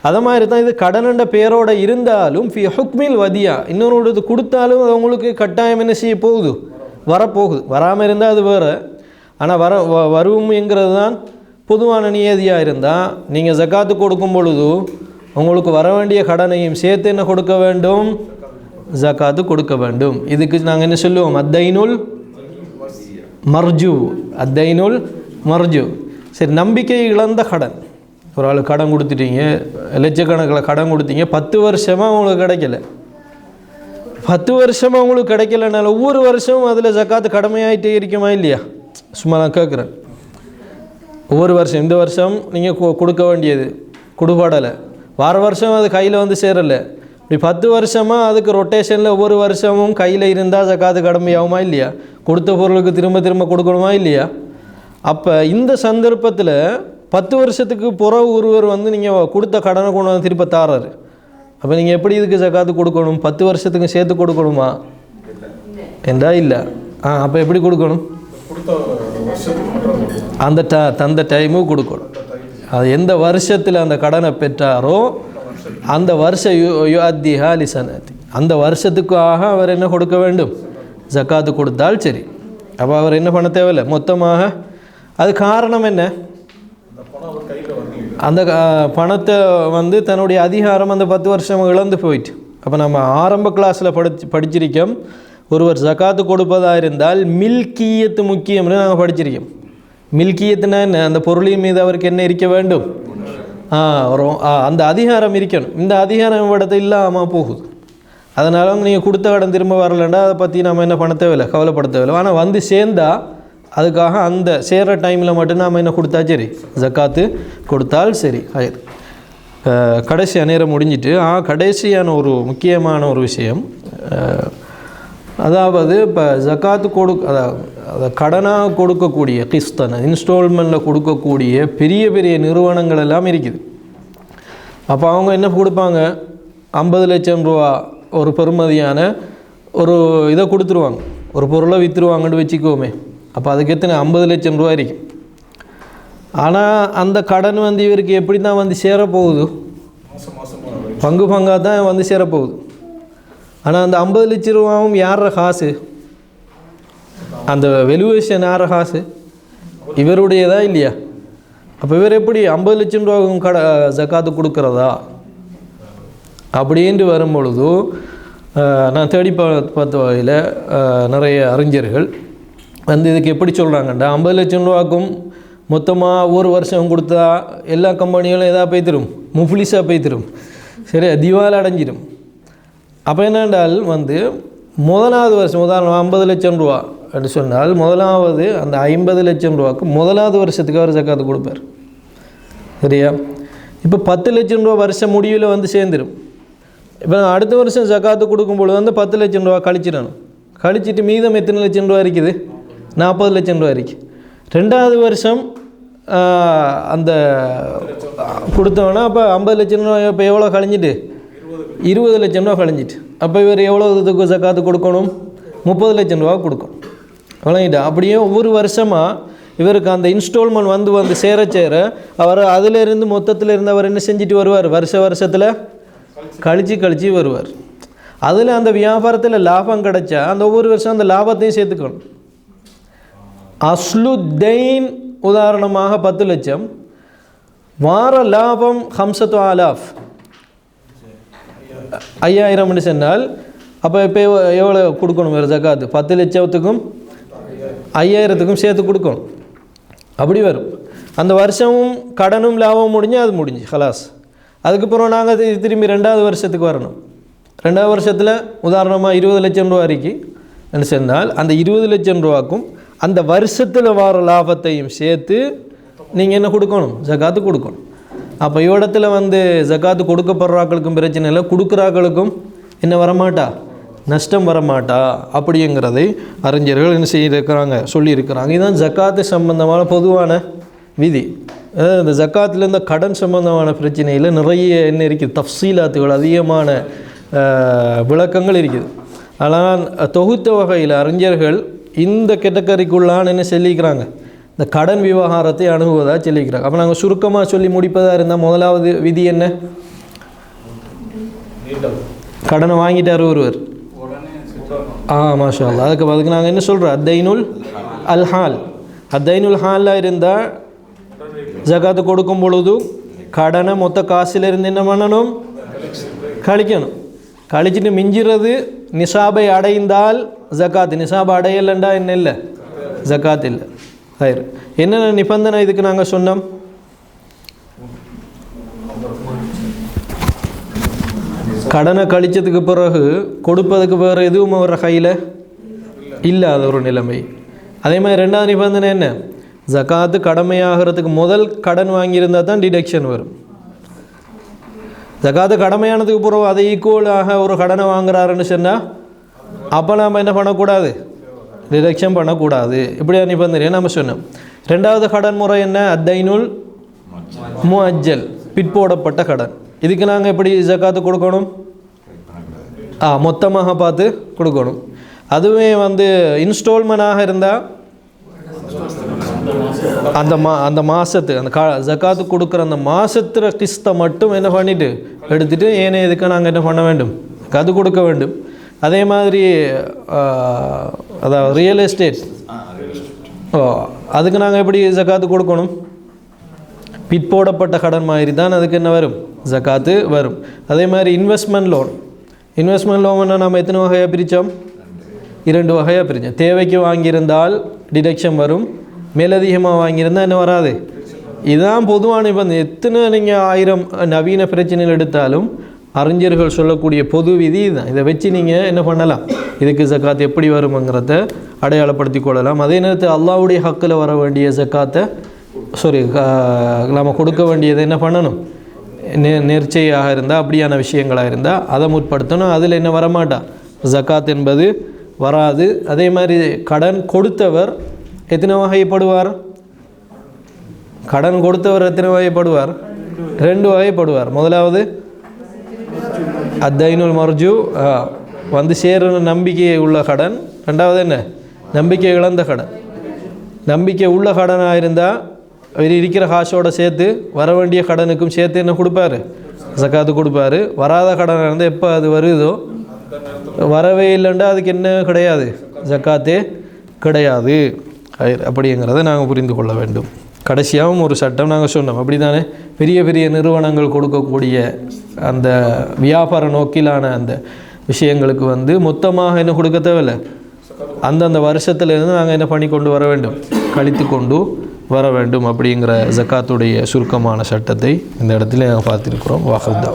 அதை மாதிரி தான் இது கடனண்ட பேரோடு இருந்தாலும் ஃபி ஹுக்மில் வதியா, இன்னொரு இது கொடுத்தாலும் அது உங்களுக்கு கட்டாயம் என்ன செய்ய போகுது? வரப்போகுது. வராமல் இருந்தால் அது வேறு. ஆனால் வரும்ங்கிறது தான் பொதுவான நியதியாக இருந்தால் நீங்கள் ஜக்காத்து கொடுக்கும் பொழுது உங்களுக்கு வர வேண்டிய கடனையும் சேர்த்து என்ன கொடுக்க வேண்டும்? ஜக்காத்து கொடுக்க வேண்டும். இதுக்கு நாங்கள் என்ன சொல்லுவோம்? அத்தைனுல் மர்ஜு. அத்தைனுல் மர்ஜு. சரி, நம்பிக்கை இழந்த கடன். ஒரு ஆள் கடன் கொடுத்துட்டீங்க, லட்சக்கணக்கில் கடன் கொடுத்தீங்க, 10 வருஷமாக உங்களுக்கு கிடைக்கல. 10 வருஷமாக உங்களுக்கு கிடைக்கலனால ஒவ்வொரு வருஷமும் அதில் ஜக்காத்து கடமையாகிட்டே இருக்குமா இல்லையா? சும்மா நான் கேட்குறேன். ஒவ்வொரு வருஷம், இந்த வருஷம் நீங்கள் கொடுக்க வேண்டியது கொடுபடலை, வார வருஷம் அது கையில் வந்து சேரலை, இப்படி 10 வருஷமாக அதுக்கு ரொட்டேஷனில் ஒவ்வொரு வருஷமும் கையில் இருந்தால் ஜக்காத்து கடமையாகுமா இல்லையா? கொடுத்த பொருளுக்கு திரும்ப திரும்ப கொடுக்கணுமா இல்லையா? அப்போ இந்த சந்தர்ப்பத்தில் 10 வருஷத்துக்கு பிறகு ஒருவர் வந்து நீங்கள் கொடுத்த கடனை கொண்டு வந்து திரும்ப தாராரு. அப்போ நீங்கள் எப்படி இதுக்கு ஜக்காத்து கொடுக்கணும்? 10 வருஷத்துக்கு சேர்த்து கொடுக்கணுமா என்றா இல்லை? அப்போ எப்படி கொடுக்கணும்? அந்த தந்த டைமும் கொடுக்கணும். அது எந்த வருஷத்தில் அந்த கடனை பெற்றாரோ அந்த வருஷம் யுஅத்திஹா லிசனதி, அந்த வருஷத்துக்காக அவர் என்ன கொடுக்க வேண்டும்? ஜக்காத்து கொடுத்தால் சரி. அப்போ அவர் என்ன பண்ண தேவையில்லை மொத்தமாக. அது காரணம் என்ன? அந்த பணத்தை வந்து தன்னுடைய அதிகாரம் அந்த 10 வருஷம் இழந்து போயிட்டு. அப்போ நம்ம ஆரம்ப கிளாஸில் படிச்சிருக்கோம், ஒருவர் ஜக்காத்து கொடுப்பதாக இருந்தால் மில்கியத்து முக்கியம்னு நாங்கள் படிச்சிருக்கோம். மில்கியத்துனா என்ன? அந்த பொருளின் மீது அவருக்கு என்ன இருக்க வேண்டும்? அந்த அதிகாரம் இருக்கணும். இந்த அதிகாரம் இடத்த இல்லாமல் போகுது. அதனால நீங்கள் கொடுத்த கடன் திரும்ப வரலண்டா அதை பற்றி நம்ம என்ன பண்ண தேவையில்லை, கவலைப்பட தேவையில்லை. ஆனால் வந்து சேர்ந்தால் அதுக்காக அந்த சேர்கிற டைமில் மட்டும் நாம் என்ன கொடுத்தா சரி, ஜக்காத்து கொடுத்தால் சரி. கடைசியாக நேரம் முடிஞ்சிட்டு கடைசியான ஒரு முக்கியமான ஒரு விஷயம், அதாவது இப்போ ஜக்காத்து அதை கடனாக கொடுக்கக்கூடிய கிஸ்தனை இன்ஸ்டால்மெண்ட்டில் கொடுக்கக்கூடிய பெரிய பெரிய நிறுவனங்கள் எல்லாம் இருக்குது. அப்போ அவங்க என்ன கொடுப்பாங்க? 50 லட்சம் ரூபா ஒரு பெறுமதியான ஒரு இதை கொடுத்துருவாங்க, ஒரு பொருளை விற்றுருவாங்கன்னு வச்சுக்கோமே. அப்போ அதுக்கு எத்தனை 50 லட்சம் ரூபா இருக்கும். ஆனால் அந்த கடன் வந்து இவருக்கு எப்படி தான் வந்து சேரப்போகுது? பங்கு பங்காக தான் வந்து சேரப்போகுது. ஆனால் அந்த 50 லட்சம் ரூபாவும் யார காசு? அந்த வெலுவேஷன் யார காசு? இவருடையதா இல்லையா? அப்போ இவர் எப்படி 50 லட்சம் ரூபாவும் ஜக்காத்து கொடுக்குறதா அப்படின்ட்டு வரும்பொழுது நான் தேடி பார்த்த வகையில் நிறைய அறிஞர்கள் வந்து இதுக்கு எப்படி சொல்கிறாங்கண்டா, 50 லட்சம் ரூபாக்கும் மொத்தமாக ஒரு வருஷம் கொடுத்தா எல்லா கம்பெனிகளும் எதாக போய்த்திரும், முஃப்லிஸாக போய்த்திரும், சரியா திவால் அடைஞ்சிடும். அப்போ என்னென்றால் வந்து முதலாவது வருஷம், உதாரணம் 50 லட்சம் ரூபா அப்படி சொன்னால் முதலாவது அந்த 50 லட்சம் ரூபாய்க்கு முதலாவது வருஷத்துக்கு அவர் ஜக்காத்து கொடுப்பார், சரியா? இப்போ 10 லட்சம் ரூபா வருஷம் முடிவில் வந்து சேர்ந்துடும். இப்போ அடுத்த வருஷம் ஜக்காத்து கொடுக்கும்பொழுது வந்து 10 லட்சம் ரூபா கழிச்சிடணும். கழிச்சிட்டு மீதம் எத்தனை லட்சம் ரூபா இருக்குது? 40 லட்சம் ரூபா இருக்குது. ரெண்டாவது வருஷம் அந்த கொடுத்தோன்னா அப்போ 50 லட்சம் ரூபா இப்போ எவ்வளோ கழிஞ்சிட்டு? 20 லட்சம் ரூபா கழிஞ்சிட்டு. அப்போ இவர் எவ்வளோ இதுக்கு ஜக்காத்து கொடுக்கணும்? 30 லட்சம் ரூபா கொடுக்கணும். வழங்கிட்டு அப்படியே ஒவ்வொரு வருஷமாக இவருக்கு அந்த இன்ஸ்டால்மெண்ட் வந்து சேர அவர் அதிலிருந்து மொத்தத்தில் இருந்து அவர் என்ன செஞ்சுட்டு வருவார்? வருஷத்தில் கழிச்சு வருவார். அதில் அந்த வியாபாரத்தில் லாபம் கிடைச்சா அந்த ஒவ்வொரு வருஷம் அந்த லாபத்தையும் சேர்த்துக்கணும். அஸ்லுத்தைன் உதாரணமாக 10 லட்சம், வார லாபம் 5,000 5000 சொன்னால் அப்போ இப்போ எவ்வளோ கொடுக்கணும் வேறு ஜக்காத்து? 10 லட்சத்துக்கும் 5000த்துக்கும் சேர்த்து கொடுக்கணும். அப்படி வரும். அந்த வருஷமும் கடனும் லாபமும் முடிஞ்சு அது முடிஞ்சு ஹலாஸ். அதுக்கப்புறம் நாங்கள் திரும்பி 2வது வருஷத்துக்கு வரணும். 2வது வருஷத்தில் உதாரணமாக 20 லட்சம் ரூபா வரைக்கும் என்ன சொன்னால் அந்த 20 லட்சம் ரூபாக்கும் அந்த வருஷத்தில் வர லாபத்தையும் சேர்த்து நீங்கள் என்ன கொடுக்கணும்? ஜக்காத்து கொடுக்கணும். அப்போ இவ்விடத்துல வந்து ஜக்காத்து கொடுக்கப்படுறாக்களுக்கும் பிரச்சனை இல்லை, கொடுக்குறாக்களுக்கும் என்ன வரமாட்டா, நஷ்டம் வரமாட்டா அப்படிங்கிறதை அறிஞர்கள் என்ன செய்திருக்கிறாங்க, சொல்லியிருக்கிறாங்க. இதுதான் ஜக்காத்து சம்பந்தமான பொதுவான விதி. இந்த ஜக்காத்தில் இந்த கடன் சம்பந்தமான பிரச்சனையில் நிறைய என்ன இருக்குது, தஃசீலாத்துகள், அதிகமான விளக்கங்கள் இருக்குது. ஆனால் தொகுத்த வகையில் அறிஞர்கள் இந்த கேட்டகரிக்குள்ளான என்ன சொல்லிக்கிறாங்க, இந்த கடன் விவகாரத்தை அணுகுவதாக சொல்லிக்கிறாங்க. அப்போ நாங்கள் சுருக்கமாக சொல்லி முடிப்பதாக இருந்தால் முதலாவது விதி என்ன, கடனை வாங்கிட்டார் ஒருவர், மாஷா அல்லாஹ், அதுக்கு நாங்கள் என்ன சொல்கிறோம், அத்தைனுல் அல்ஹால். அத்தைனுல் ஹாலில் இருந்தால் ஜகாத்து கொடுக்கும் பொழுது கடனை மொத்த காசில் இருந்து என்ன பண்ணணும், கழிக்கணும். கழிச்சிட்டு மிஞ்சிறது நிசாபை அடைந்தால் ஜக்காத்து, நிசாபை அடையலைண்டா என்ன இல்லை, ஜக்காத் இல்லை. சரி, என்னென்ன நிபந்தனை இதுக்கு நாங்கள் சொன்னோம், கடனை கழிச்சதுக்கு பிறகு கொடுப்பதுக்கு வேறு எதுவும் ஒரு கையில் இல்லாத ஒரு நிலைமை. அதே மாதிரி ரெண்டாவது நிபந்தனை என்ன, ஜக்காத்து கடமையாகிறதுக்கு முதல் கடன் வாங்கியிருந்தால் தான் டிடக்ஷன் வரும். ஜக்காத்து கடமையானதுக்கு பிறகு அதை ஈக்குவலாக ஒரு கடனை வாங்குறாருன்னு சொன்னால் அப்போ நாம் என்ன பண்ணக்கூடாது, டிடக்ஷன் பண்ணக்கூடாது. இப்படியா நிபந்தனை நம்ம சொன்னோம். ரெண்டாவது கடன் முறை என்ன, அத்தைனுல் முஅஜ்ஜல், பிற்போடப்பட்ட கடன். இதுக்கு நாங்கள் எப்படி ஜக்காத்து கொடுக்கணும், மொத்தமாக பார்த்து கொடுக்கணும். அதுவே வந்து இன்ஸ்டால்மெண்டாக இருந்தால் அந்த மாதத்து அந்த ஜக்காத்து கொடுக்குற அந்த மாதத்துல கிஸ்தை மட்டும் என்ன பண்ணிவிட்டு எடுத்துகிட்டு ஏனே இதுக்கு நாங்கள் என்ன பண்ண வேண்டும், அது கொடுக்க வேண்டும். அதே மாதிரி அதாவது ரியல் எஸ்டேட், அதுக்கு நாங்கள் எப்படி ஜக்காத்து கொடுக்கணும், பிற்போடப்பட்ட கடன் மாதிரி தான் அதுக்கு என்ன வரும், ஜக்காத்து வரும். அதே மாதிரி இன்வெஸ்ட்மெண்ட் லோன் நம்ம எத்தனை வகையாக பிரித்தோம், 2 வகையாக பிரித்தோம். தேவைக்கு வாங்கியிருந்தால் டிடக்ஷன் வரும், மேலதிகமாக வாங்கியிருந்தால் என்ன வராது. இதுதான் பொதுவான நிபந்தனை. எத்தனை நீங்கள் 1000 நவீன பிரச்சனைகள் எடுத்தாலும் அறிஞர்கள் சொல்லக்கூடிய பொது விதி இதுதான். இதை வச்சு நீங்கள் என்ன பண்ணலாம், இதுக்கு ஜக்காத் எப்படி வருங்கிறத அடையாளப்படுத்தி கொள்ளலாம். அதே நேரத்தில் அல்லாஹ்வுடைய ஹக்கில் வர வேண்டிய ஜக்காத்தை நம்ம கொடுக்க வேண்டியதை என்ன பண்ணணும், நேர்ச்சையாக இருந்தால், அப்படியான விஷயங்களாக இருந்தால் அதை முற்படுத்தணும். அதில் என்ன வரமாட்டா, ஜக்காத் என்பது வராது. அதே மாதிரி கடன் கொடுத்தவர் எத்தனை வகைப்படுவார், கடன் கொடுத்தவர் எத்தனை வகைப்படுவார், 2 வகைப்படுவார். முதலாவது அத்தைனுல் மர்ஜூ, வந்து சேர நம்பிக்கை உள்ள கடன். ரெண்டாவது என்ன, நம்பிக்கை இழந்த கடன். நம்பிக்கை உள்ள கடனாக இருந்தால் அவர் இருக்கிற காசோடு சேர்த்து வர வேண்டிய கடனுக்கும் சேர்த்து என்ன கொடுப்பாரு, ஜக்காத்து கொடுப்பாரு. வராத கடனாக இருந்தால் எப்போ அது வருதோ, வரவே இல்லைண்டா அதுக்கு என்ன கிடையாது, ஜக்காத்தே கிடையாது. அப்படிங்கிறத நாங்கள் புரிந்து கொள்ள வேண்டும். கடைசியாகவும் ஒரு சட்டம் நாங்கள் சொன்னோம், அப்படி தானே, பெரிய பெரிய நிறுவனங்கள் கொடுக்கக்கூடிய அந்த வியாபார நோக்கிலான அந்த விஷயங்களுக்கு வந்து மொத்தமாக என்ன கொடுக்க தேவையில்லை, அந்தந்த வருஷத்துலேருந்து நாங்கள் என்ன பண்ணி கொண்டு வர வேண்டும், கழித்து கொண்டு வர வேண்டும். அப்படிங்கிற ஜக்காத்துடைய சுருக்கமான சட்டத்தை இந்த இடத்துல நாங்கள் பார்த்துருக்குறோம். வாஹுதா.